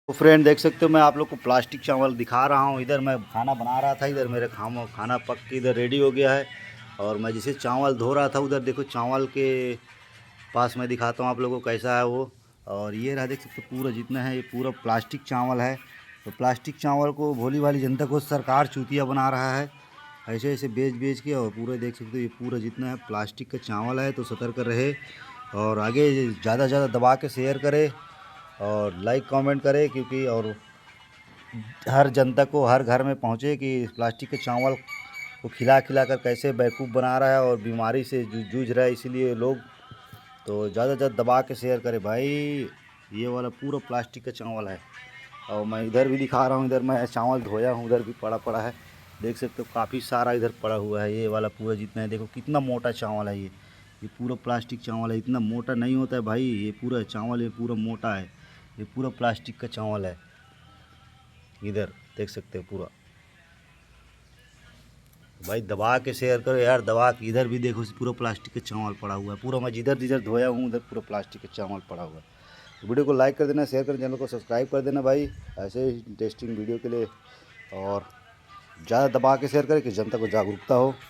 तो फ्रेंड देख सकते हो मैं आप लोग को प्लास्टिक चावल दिखा रहा हूँ। इधर मैं खाना बना रहा था, इधर मेरे खाना पक के इधर रेडी हो गया है। और मैं जिसे चावल धो रहा था उधर देखो चावल के पास मैं दिखाता हूँ आप लोगों को कैसा है वो। और ये रहा देख सकते हो पूरा जितना है ये पूरा प्लास्टिक चावल है। तो प्लास्टिक चावल को भोली भाली जनता को सरकार चूतिया बना रहा है, ऐसे ऐसे बेच बेच के। और पूरे देख सकते हो ये पूरा जितना है प्लास्टिक का चावल है। तो सतर्क रहे और आगे ज़्यादा से ज़्यादा दबा के शेयर करे और लाइक कमेंट करे, क्योंकि और हर जनता को हर घर में पहुँचे कि प्लास्टिक के चावल को खिला खिला कर कैसे बेवकूफ़ बना रहा है और बीमारी से जूझ रहा है। इसीलिए लोग तो ज़्यादा से ज़्यादा दबा के शेयर करें भाई। ये वाला पूरा प्लास्टिक का चावल है। और मैं इधर भी दिखा रहा हूँ, इधर मैं चावल धोया हूँ, उधर भी पड़ा पड़ा है। देख सकते हो काफ़ी सारा इधर पड़ा हुआ है। ये वाला पूरा जितना है देखो कितना मोटा चावल है ये पूरा प्लास्टिक चावल है। इतना मोटा नहीं होता है भाई ये पूरा चावल, ये पूरा मोटा है। ये पूरा प्लास्टिक का चावल है। इधर देख सकते हो पूरा भाई दबा के शेयर करो यार, दबा के। इधर भी देखो पूरा प्लास्टिक का चावल पड़ा हुआ है। पूरा मैं जिधर जिधर धोया हूँ उधर पूरा प्लास्टिक का चावल पड़ा हुआ है। तो वीडियो को लाइक कर देना, शेयर कर देना, चैनल को सब्सक्राइब कर देना भाई, ऐसे ही इंटरेस्टिंग वीडियो के लिए। और ज़्यादा दबा के शेयर करें कि जनता को जागरूकता हो।